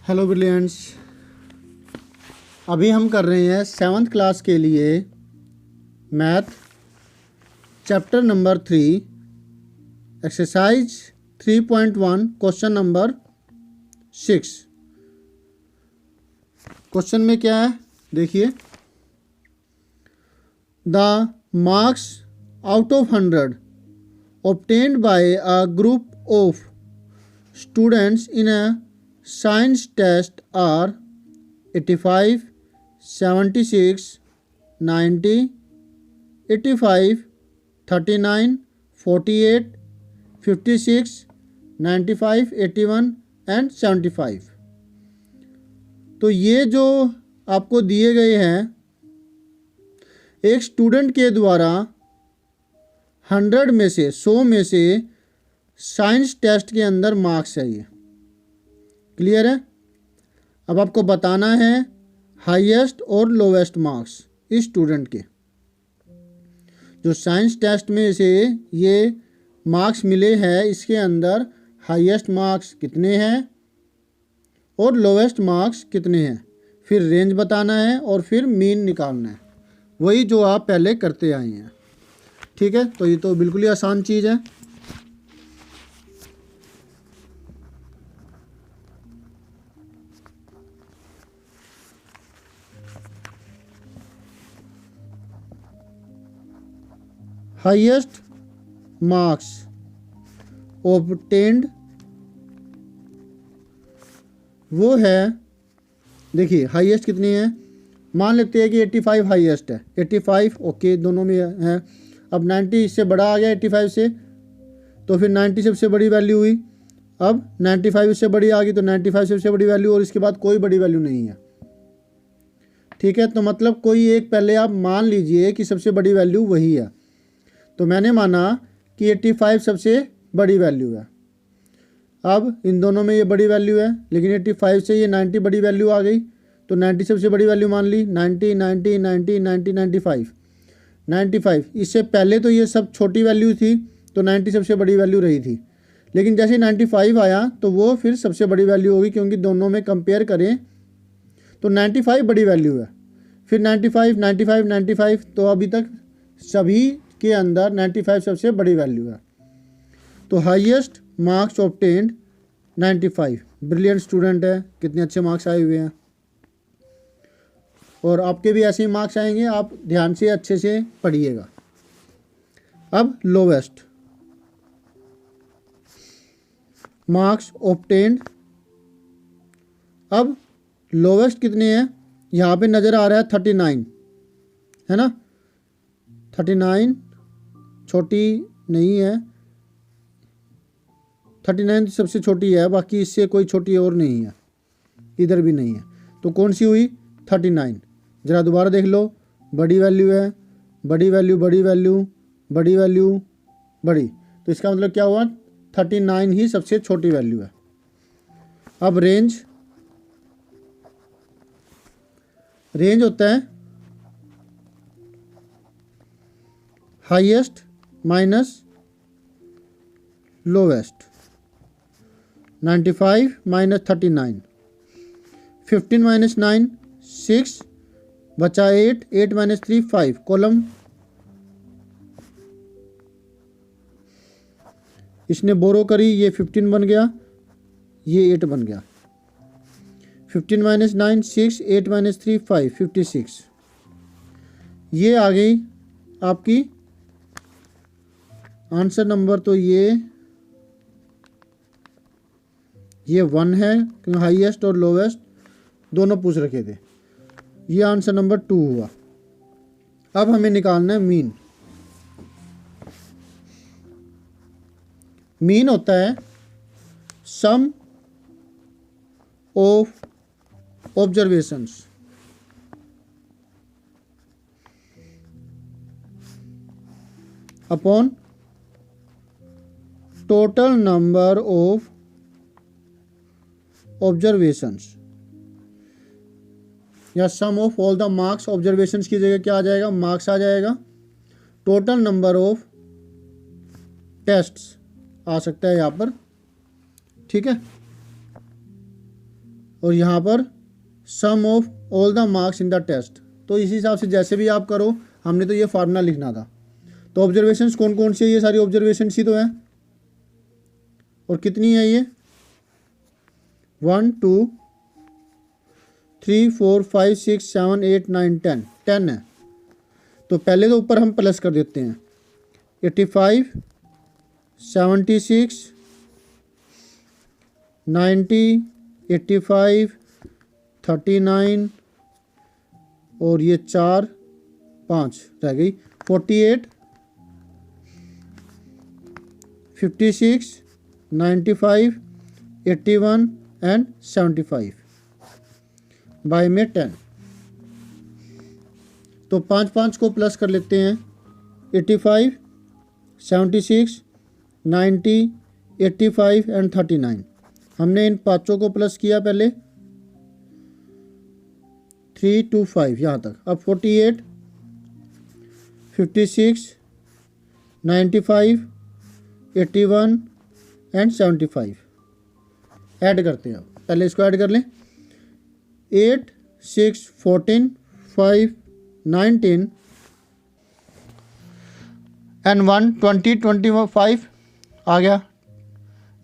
Hello brilliants. अभी हम कर रहे हैं 7th क्लास के लिए math chapter number 3 exercise 3.1 question number 6। Question में क्या है देखिए। The marks out of 100 obtained by a group of students in a science test are 85, 76, 90, 85, 39, 48, 56, 95, 81 and 75। तो ये जो आपको दिए गए हैं एक स्टूडेंट के द्वारा 100 में से 100 में से साइंस टेस्ट के अंदर मार्क्स है। ये क्लियर है। अब आपको बताना है हाईएस्ट और लोवेस्ट मार्क्स इस स्टूडेंट के। जो साइंस टेस्ट में से ये मार्क्स मिले हैं इसके अंदर हाईएस्ट मार्क्स कितने हैं और लोवेस्ट मार्क्स कितने हैं, फिर रेंज बताना है और फिर मीन निकालना है। वही जो आप पहले करते आए हैं। ठीक है, तो ये तो बिल्कुल ही आसान चीज़ है। हाईएस्ट मार्क्स ऑब्टेन्ड वो है, देखिए हाईएस्ट कितनी है। मान लेते हैं कि 85 हाईएस्ट है। 85 ओके, दोनों में है। अब 90 इससे बड़ा आ गया 85 से, तो फिर 90 सबसे बड़ी वैल्यू हुई। अब 95 इससे बड़ी आ गई तो 95 सबसे बड़ी वैल्यू, और इसके बाद कोई बड़ी वैल्यू नहीं है। ठीक है, तो मतलब कोई एक पहले आप मान लीजिए कि सबसे बड़ी वैल्यू वही है। तो मैंने माना कि 85 सबसे बड़ी वैल्यू है। अब इन दोनों में ये बड़ी वैल्यू है, लेकिन 85 से ये 90 बड़ी वैल्यू आ गई, तो 90 सबसे बड़ी वैल्यू मान ली। 90, 90, 90, 90, 95, 95। इससे पहले तो ये सब छोटी वैल्यू थी, तो 90 सबसे बड़ी वैल्यू रही थी। लेकिन जैसे 95 आया तो वो फिर सबसे बड़ी वैल्यू होगी, क्योंकि दोनों में कंपेयर करें तो 95 बड़ी वैल्यू है। फिर 95, 95, 95, तो अभी तक सभी के अंदर 95 सबसे बड़ी वैल्यू है। तो highest marks obtained 95। Brilliant student है, कितने अच्छे मार्क्स आए हुए हैं। और आपके भी ऐसे ही मार्क्स आएंगे, आप ध्यान से अच्छे से पढ़िएगा। अब लोवेस्ट मार्क्स ऑब्टेन्ड, अब लोवेस्ट कितने हैं यहाँ पे नज़र आ रहा है 39 है ना। 39 छोटी नहीं है, 39 सबसे छोटी है, बाकी इससे कोई छोटी और नहीं है, इधर भी नहीं है। तो कौन सी हुई 39। ज़रा दोबारा देख लो, बड़ी वैल्यू है, बड़ी वैल्यू, बड़ी वैल्यू, बड़ी वैल्यू, बड़ी। तो इसका मतलब क्या हुआ 39 ही सबसे छोटी वैल्यू है। अब रेंज, रेंज होता है highest minus lowest. 95 minus 39, 15 minus 9 6, बचा 8, 8 माइनस 3 5। कॉलम इसने बोरो करी, ये 15 बन गया, ये 8 बन गया। 15 माइनस 9 6, 8 माइनस 3 5, 56। ये आ गई आपकी आंसर नंबर। तो ये 1 है, क्योंकि हाईएस्ट और लोवेस्ट दोनों पूछ रखे थे। ये आंसर नंबर 2 हुआ। अब हमें निकालना है मीन। मीन होता है sum of observations upon total number of observations, या sum of all the marks. Observations की जगह क्या आ जाएगा, मार्क्स आ जाएगा। टोटल नंबर ऑफ टेस्ट्स आ सकता है यहाँ पर। ठीक है, और यहाँ पर sum of all the marks in the test. तो इसी हिसाब से जैसे भी आप करो, हमने तो ये फार्मूला लिखना था। तो ऑब्जर्वेशंस कौन कौन सी है, ये सारी ऑब्जर्वेशंस ही तो है। और कितनी है ये, 1 2 3 4 5 6 7 8 9 10, 10 है। तो पहले तो ऊपर हम प्लस कर देते हैं, 85 76 90 85 39 और ये 4 5 रह गई, 48 56 95 81 एंड 75 बाय में 10। तो 5 5 को प्लस कर लेते हैं, 85 76 90 85 एंड 39। हमने इन पाँचों को प्लस किया पहले, 3 2 5 यहाँ तक। अब 48 56 95 81 एंड 75 ऐड करते हैं। पहले इसको ऐड कर लें, 8 6 14 5 19 एंड 1 20 25 आ गया,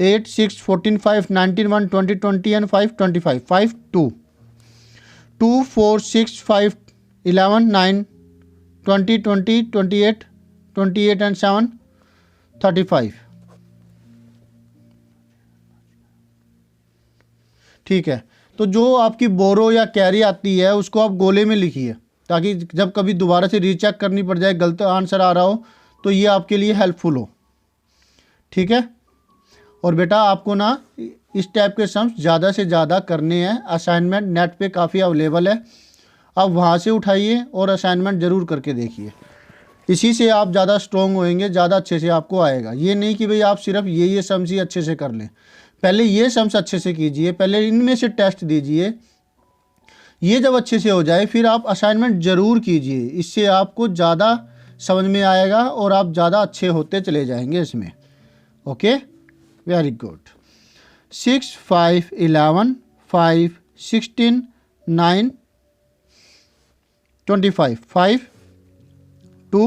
8 6 14 5 19 1 20 20 एंड 5 25 5 2 2 4 6 5 11 9 20 20 28 28 एंड 7 35। ठीक है, तो जो आपकी बोरो या कैरी आती है उसको आप गोले में लिखिए, ताकि जब कभी दोबारा से रीचेक करनी पड़ जाए, गलत आंसर आ रहा हो तो ये आपके लिए हेल्पफुल हो। ठीक है, और बेटा आपको ना इस टाइप के सम्स ज़्यादा से ज़्यादा करने हैं। असाइनमेंट नेट पे काफ़ी अवेलेबल है, आप वहाँ से उठाइए और असाइनमेंट ज़रूर करके देखिए। इसी से आप ज़्यादा स्ट्रॉन्ग होएंगे, ज़्यादा अच्छे से आपको आएगा। ये नहीं कि भाई आप सिर्फ ये सम्स ही अच्छे से कर लें, पहले ये सम्स अच्छे से कीजिए, पहले इनमें से टेस्ट दीजिए। ये जब अच्छे से हो जाए फिर आप असाइनमेंट ज़रूर कीजिए, इससे आपको ज़्यादा समझ में आएगा और आप ज़्यादा अच्छे होते चले जाएंगे इसमें। Okay, very good. 6 5 11 5 16 9 25 5 2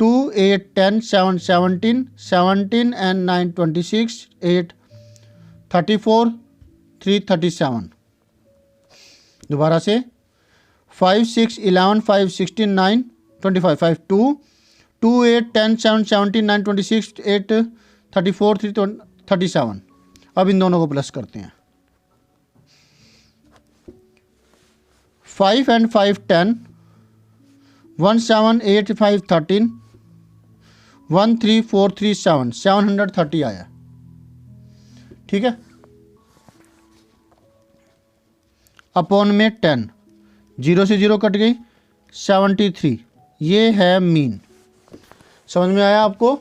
2 8 10 7 17 17 and 9 26 8 34 3 37। दोबारा से 5 6 11 5 16 9 25 5 2 2 8 10 7 17 9 26 8 34 3 37। अब इन दोनों को प्लस करते हैं, 5 and 5 10 1 7 8 5 13 1 3 4 3 7 730 आया। ठीक है, अपॉन में 10, 0 से 0 कट गई, 73। ये है मीन। समझ में आया आपको?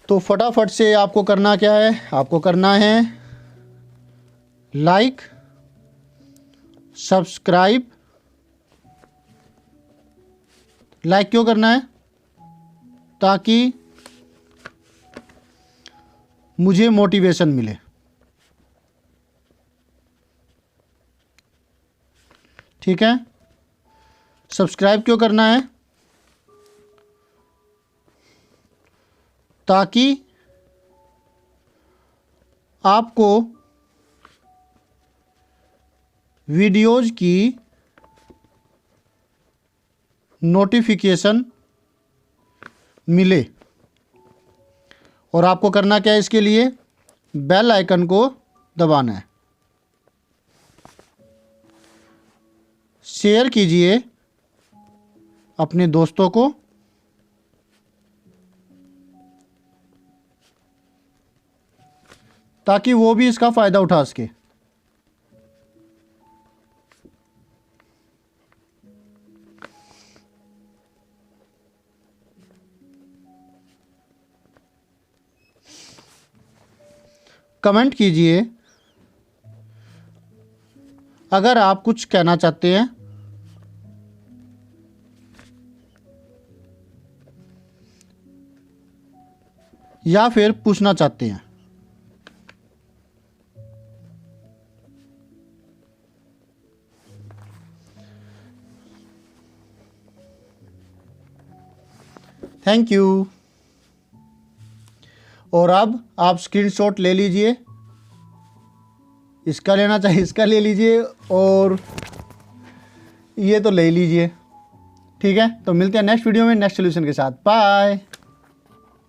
तो फटाफट से आपको करना क्या है, आपको करना है लाइक, सब्सक्राइब। लाइक क्यों करना है? ताकि मुझे मोटिवेशन मिले। ठीक है, सब्सक्राइब क्यों करना है? ताकि आपको वीडियोज़ की नोटिफिकेशन मिले। और आपको करना क्या है इसके लिए? बेल आइकन को दबाना है। शेयर कीजिए अपने दोस्तों को, ताकि वो भी इसका फ़ायदा उठा सके। कमेंट कीजिए अगर आप कुछ कहना चाहते हैं, या फिर पूछना चाहते हैं। Thank you. और अब आप स्क्रीनशॉट ले लीजिए, इसका लेना चाहिए इसका ले लीजिए और ये तो ले लीजिए। ठीक है, तो मिलते हैं नेक्स्ट वीडियो में नेक्स्ट सोल्यूशन के साथ। बाय।